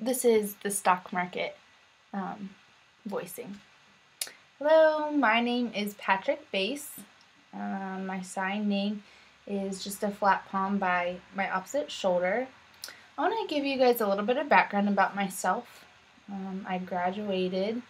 This is the stock market voicing. Hello, my name is Patrick Bass. My sign name is just a flat palm by my opposite shoulder. I want to give you guys a little bit of background about myself. I graduated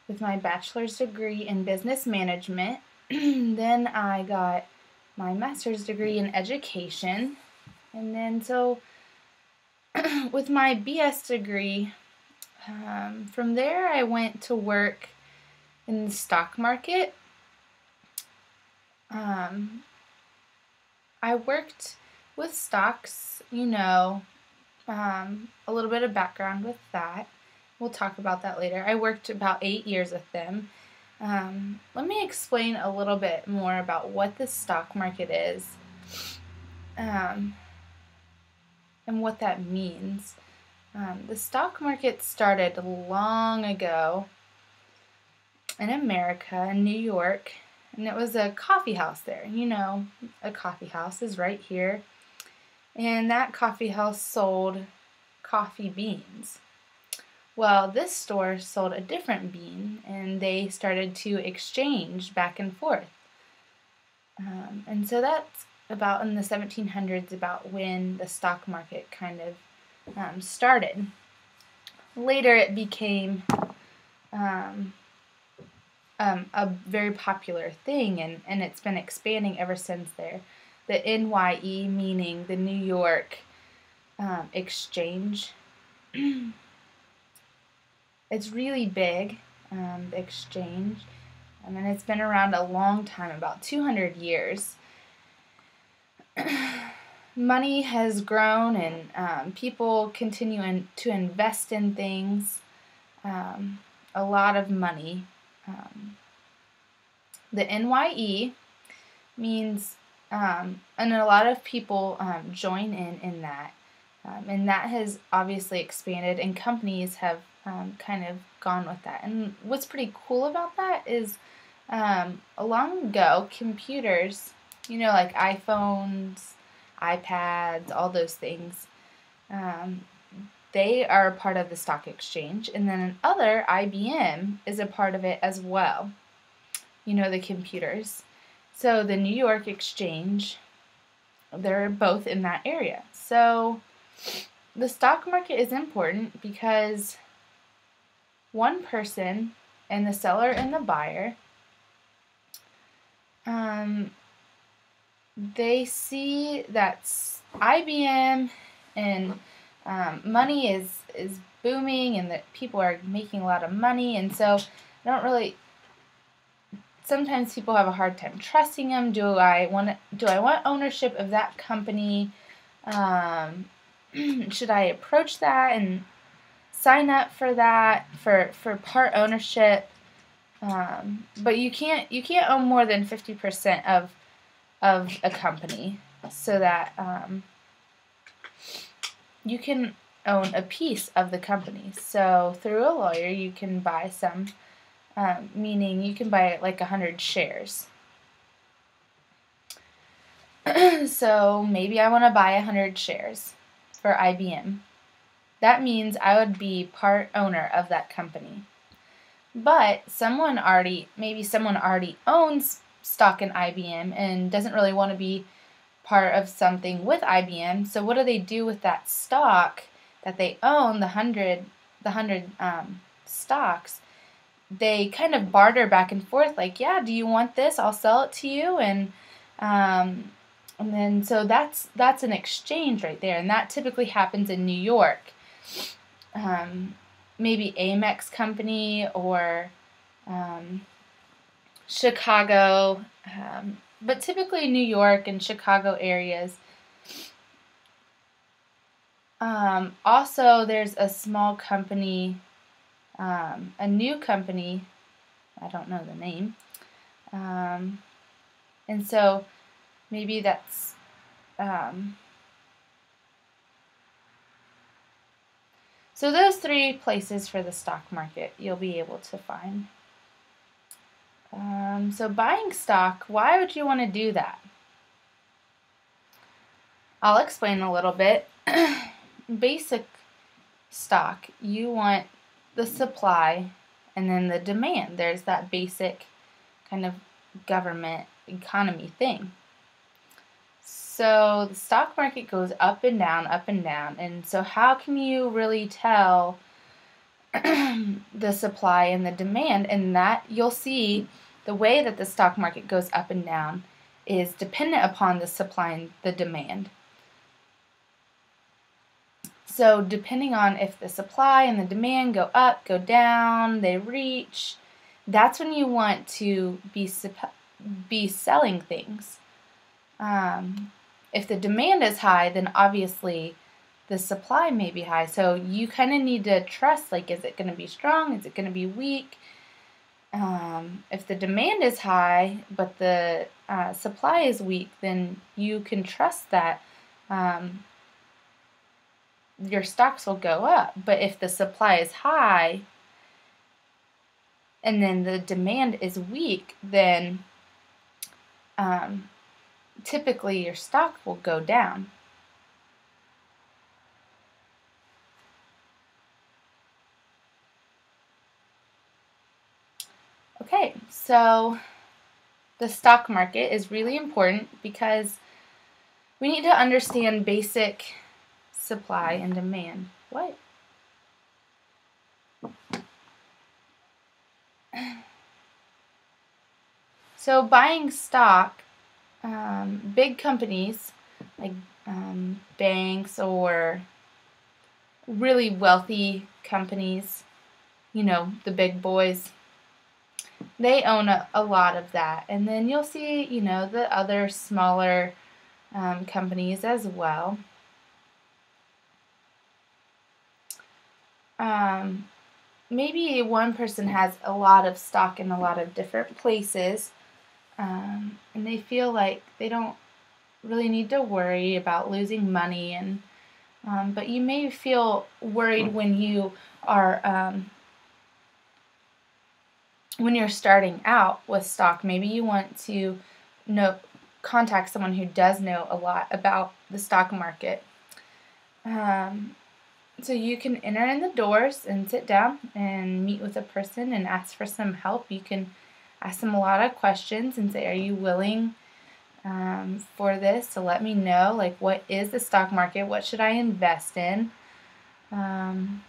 with my bachelor's degree in business management. Then I got my master's degree in education. And then with my BS degree, from there I went to work in the stock market. I worked with stocks, a little bit of background with that. We'll talk about that later. I worked about 8 years with them. Let me explain a little bit more about what the stock market is and what that means. The stock market started long ago in America, in New York, and it was a coffee house there. A coffee house is right here, and that coffee house sold coffee beans. Well, this store sold a different bean, and they started to exchange back and forth. And so that's about in the 1700s, about when the stock market kind of started. Later it became a very popular thing, and it's been expanding ever since there. The NYE, meaning the New York Exchange. It's really big, the exchange. And it's been around a long time, about 200 years. Money has grown, and people continue to invest in things. A lot of money. The NYE means, and a lot of people join in that. And that has obviously expanded, and companies have kind of gone with that. And what's pretty cool about that is long ago, computers, like iPhones, iPads, all those things, they are a part of the stock exchange. And then another, IBM, is a part of it as well. The computers. So the New York Exchange, they're both in that area. So the stock market is important because one person, and the seller and the buyer, they see that IBM and money is booming, and that people are making a lot of money, and so sometimes people have a hard time trusting them. Do I want ownership of that company? Should I approach that and sign up for that for part ownership? But you can't own more than 50% of a company, so that you can own a piece of the company. So through a lawyer, you can buy some, meaning you can buy like 100 shares. So maybe I want to buy 100 shares for IBM. That means I would be part owner of that company. But maybe someone already owns stock in IBM and doesn't really want to be part of something with IBM. So what do they do with that stock that they own, the 100 stocks? They kind of barter back and forth, like, yeah, do you want this? I'll sell it to you. And then so that's an exchange right there, and that typically happens in New York. Maybe Amex company or Chicago, but typically New York and Chicago areas. Also, there's a small company, a new company, I don't know the name, and so maybe that's so those 3 places for the stock market you'll be able to find. So buying stock, why would you want to do that? I'll explain a little bit. stock, you want the supply and then the demand. There's that basic kind of government economy thing. So the stock market goes up and down, up and down. And so how can you really tell the supply and the demand? And that you'll see the way that the stock market goes up and down is dependent upon the supply and the demand. So depending on if the supply and the demand go up, go down, they reach, that's when you want to be selling things. If the demand is high, then obviously the supply may be high. So you kind of need to trust, like, is it going to be strong? Is it going to be weak? If the demand is high, but the supply is weak, then you can trust that your stocks will go up. But if the supply is high and then the demand is weak, then typically your stock will go down. Okay, so the stock market is really important because we need to understand basic supply and demand. What? So buying stock, big companies like banks or really wealthy companies, you know, the big boys, they own a lot of that. And then you'll see, you know, the other smaller companies as well. Maybe one person has a lot of stock in a lot of different places, and they feel like they don't really need to worry about losing money. And but you may feel worried when you are when you're starting out with stock. Maybe you want to contact someone who does know a lot about the stock market. So you can enter in the doors and sit down and meet with a person and ask for some help. You can ask them a lot of questions and say, are you willing for this? So let me know, like, what is the stock market? What should I invest in? You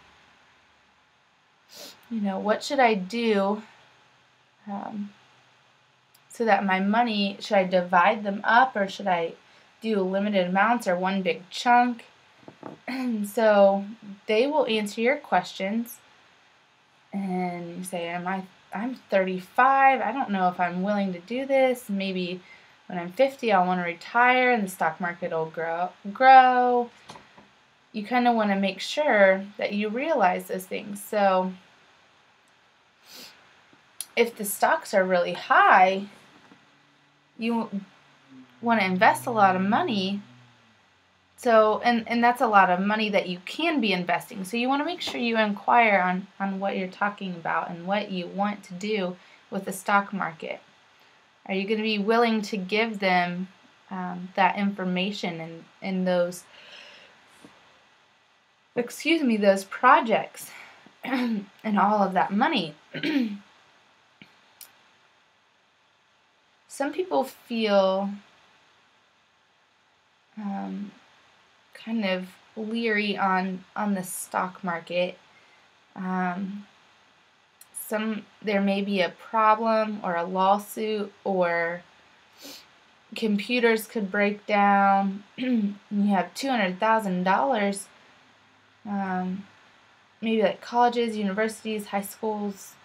know, what should I do so that my money, should I divide them up, or should I do limited amounts or one big chunk? So they will answer your questions, and you say, I'm 35, I don't know if I'm willing to do this. Maybe when I'm 50 I'll want to retire and the stock market will grow. You kind of want to make sure that you realize those things. So if the stocks are really high, you want to invest a lot of money. So, and that's a lot of money that you can be investing. So you want to make sure you inquire on what you're talking about and what you want to do with the stock market. Are you going to be willing to give them that information and those, those projects and all of that money? Some people feel kind of leery on the stock market. There may be a problem or a lawsuit, or computers could break down. You have $200,000, maybe like colleges, universities, high schools.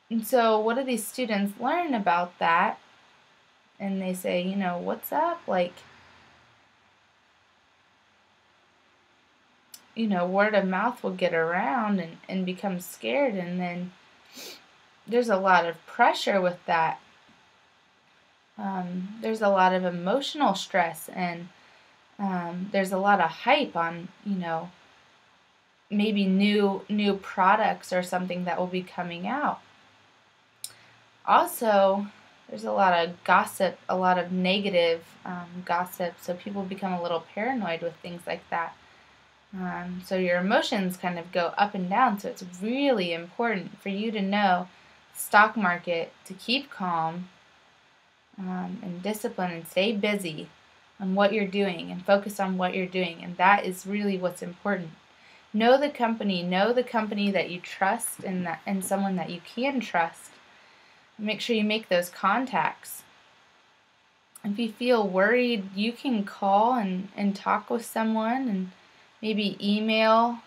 And so what do these students learn about that? And they say, you know, what's up? Like, you know, word of mouth will get around and become scared, and then there's a lot of pressure with that. There's a lot of emotional stress, and there's a lot of hype on, you know, maybe new products or something that will be coming out. Also, there's a lot of gossip, a lot of negative gossip, so people become a little paranoid with things like that. So your emotions kind of go up and down. So it's really important for you to know the stock market, to keep calm and discipline and stay busy on what you're doing and focus on what you're doing. And that is really what's important. Know the company that you trust and someone that you can trust. Make sure you make those contacts. If you feel worried, you can call and talk with someone and maybe email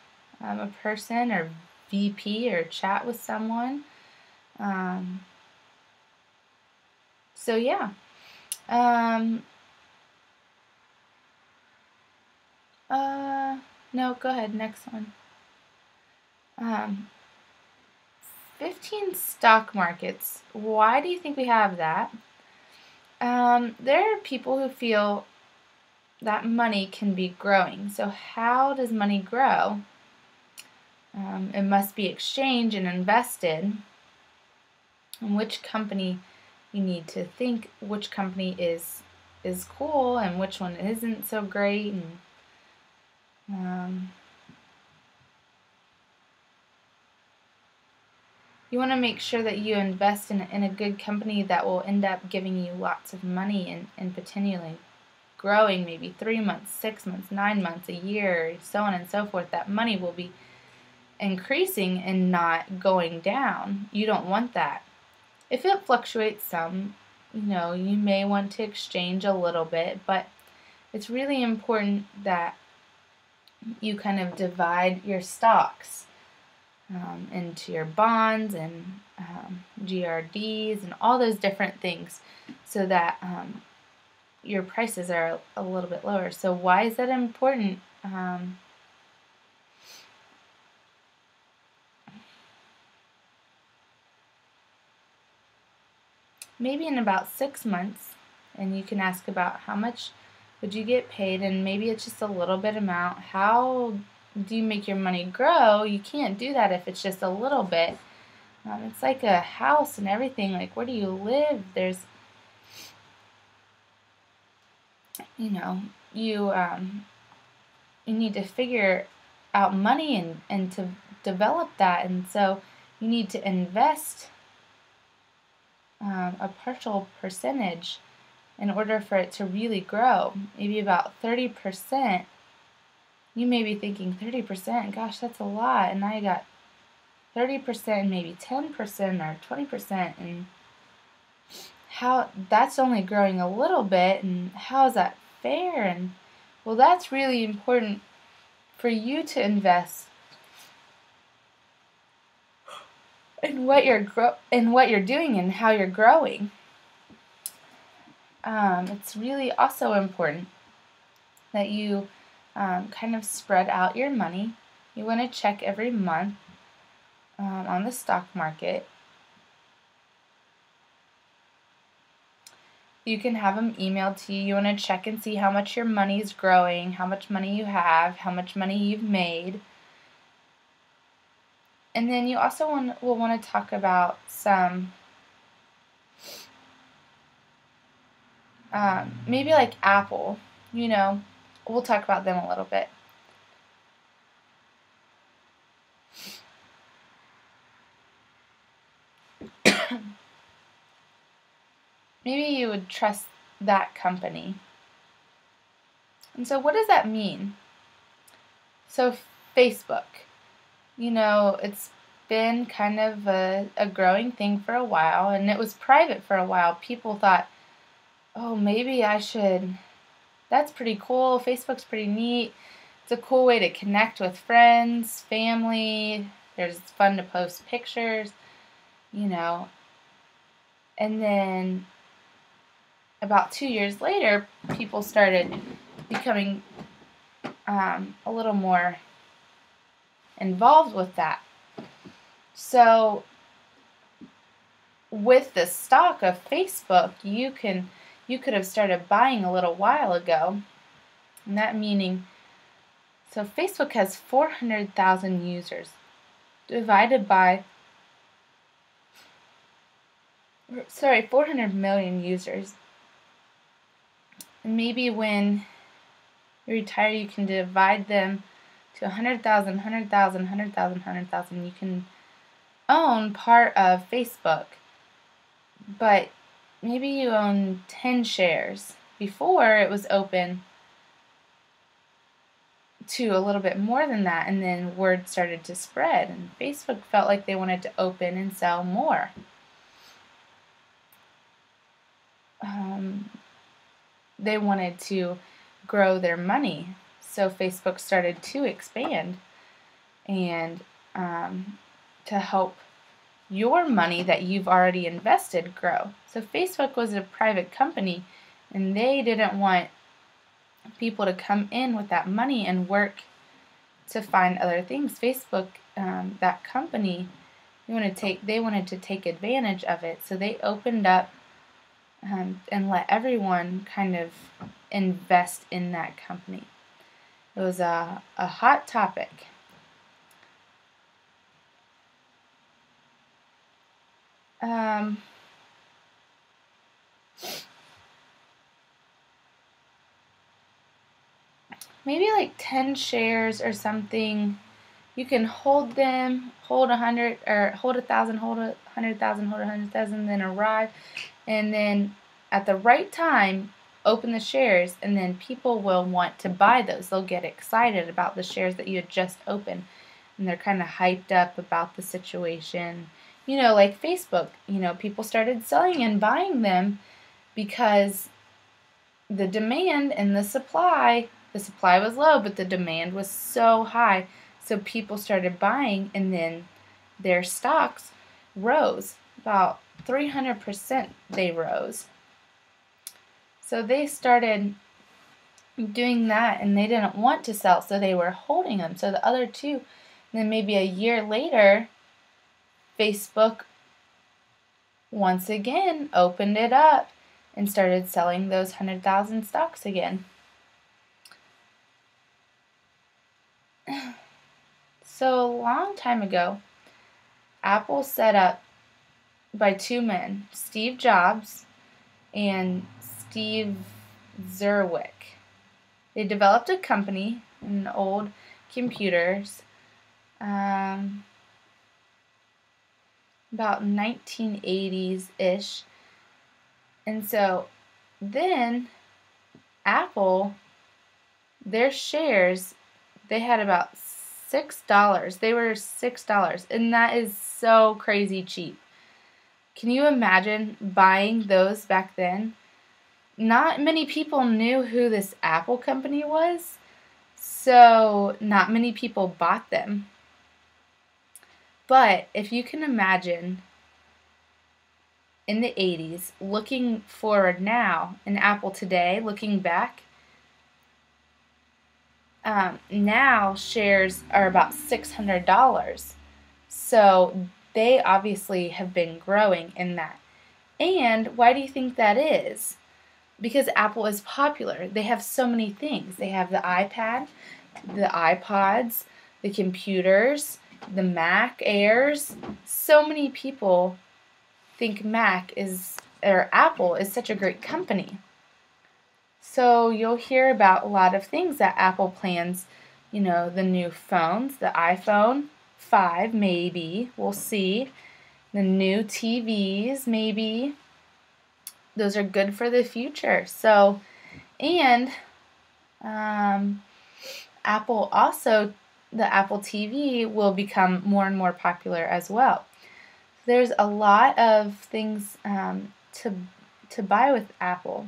a person or VP or chat with someone. So yeah. No, go ahead, next one. 15 stock markets. Why do you think we have that? There are people who feel that money can be growing. So how does money grow? It must be exchanged and invested. And which company you need to think which company is cool and which one isn't so great. And you want to make sure that you invest in a good company that will end up giving you lots of money and potentially growing maybe 3 months, 6 months, 9 months, a year, so on and so forth. That money will be increasing and not going down. You don't want that. If it fluctuates some, you may want to exchange a little bit, but it's really important that you kind of divide your stocks into your bonds and GRDs and all those different things so that your prices are a little bit lower. So why is that important? Maybe in about 6 months, and you can ask about how much would you get paid, and maybe it's just a little bit amount. How do you make your money grow? You can't do that if it's just a little bit. It's like a house and everything. Like, where do you live? There's, you need to figure out money and to develop that, and so you need to invest a partial percentage in order for it to really grow. Maybe about 30%. You may be thinking 30%, gosh, that's a lot, and I got 30%, maybe 10% or 20%, and how that's only growing a little bit, and how is that fair? And well, that's really important for you to invest in what you're doing and how you're growing. It's really also important that you kind of spread out your money. You want to check every month on the stock market. You can have them emailed to you. You want to check and see how much your money is growing, how much money you have, how much money you've made. And then you also will want to talk about some, maybe like Apple. We'll talk about them a little bit. Maybe you would trust that company. And so what does that mean? So Facebook, it's been kind of a growing thing for a while, and it was private for a while. People thought, oh, maybe I should, that's pretty cool. Facebook's pretty neat. It's a cool way to connect with friends, family. It's fun to post pictures, And then about 2 years later, people started becoming a little more involved with that. So with the stock of Facebook, you could have started buying a little while ago. And that meaning, so Facebook has 400,000 users divided by 400 million users. And maybe when you retire, you can divide them to 100,000, 100,000, 100,000, 100,000. You can own part of Facebook, but maybe you own 10 shares. Before, it was open to a little bit more than that, and then word started to spread, and Facebook felt like they wanted to open and sell more. They wanted to grow their money, so Facebook started to expand and to help your money that you've already invested grow. So Facebook was a private company, and they didn't want people to come in with that money and work to find other things. Facebook, that company, they wanted to take advantage of it, so they opened up and let everyone kind of invest in that company. It was a hot topic. Maybe like 10 shares or something. You can hold them, hold 100 or hold 1,000, hold 100,000, hold 100,000, then arrive, and then at the right time open the shares, and then people will want to buy those. They'll get excited about the shares that you had just opened, and they're kind of hyped up about the situation. Like Facebook, people started selling and buying them because the demand and the supply was low, but the demand was so high. So people started buying, and then their stocks rose. About 300% they rose. So they started doing that, and they didn't want to sell, so they were holding them. So the other two, and then maybe a year later, Facebook once again opened it up and started selling those 100,000 stocks again. So a long time ago, Apple set up by two men, Steve Jobs and Steve Zerwick. They developed a company in old computers about 1980s-ish. And so then Apple, their shares, they had about $6. They were $6, and that is so crazy cheap. Can you imagine buying those back then? Not many people knew who this Apple company was, so not many people bought them. But if you can imagine in the 80s, looking forward now, and Apple today, looking back, now shares are about $600. So they obviously have been growing in that. And why do you think that is? Because Apple is popular. They have so many things. They have the iPad, the iPods, the computers, the Mac Airs. So many people think Apple is such a great company. So you'll hear about a lot of things that Apple plans, the new phones, the iPhone 5 maybe, we'll see, the new TVs maybe. Those are good for the future. So, and Apple also, the Apple TV will become more and more popular as well. There's a lot of things to buy with Apple.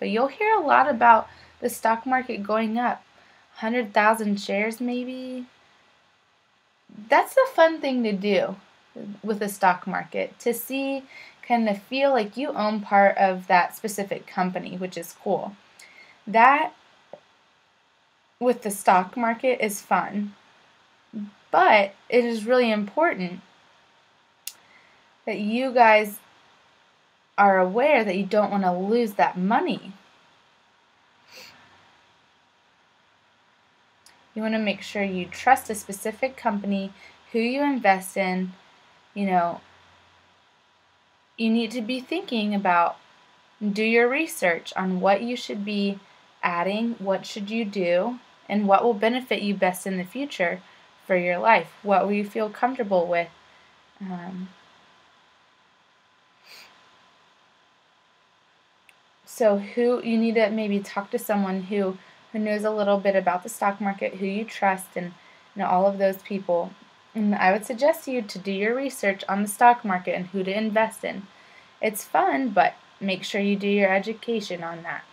But you'll hear a lot about the stock market going up. 100,000 shares maybe. That's the fun thing to do with the stock market. To see, kind of feel like you own part of that specific company, which is cool. That, with the stock market, is fun. But it is really important that you guys are aware that you don't want to lose that money. You want to make sure you trust a specific company, who you invest in. You need to be thinking about, do your research on what you should be adding, what should you do, and what will benefit you best in the future for your life. What will you feel comfortable with? So you need to maybe talk to someone who knows a little bit about the stock market, who you trust, and all of those people. And I would suggest you to do your research on the stock market and who to invest in. It's fun, but make sure you do your education on that.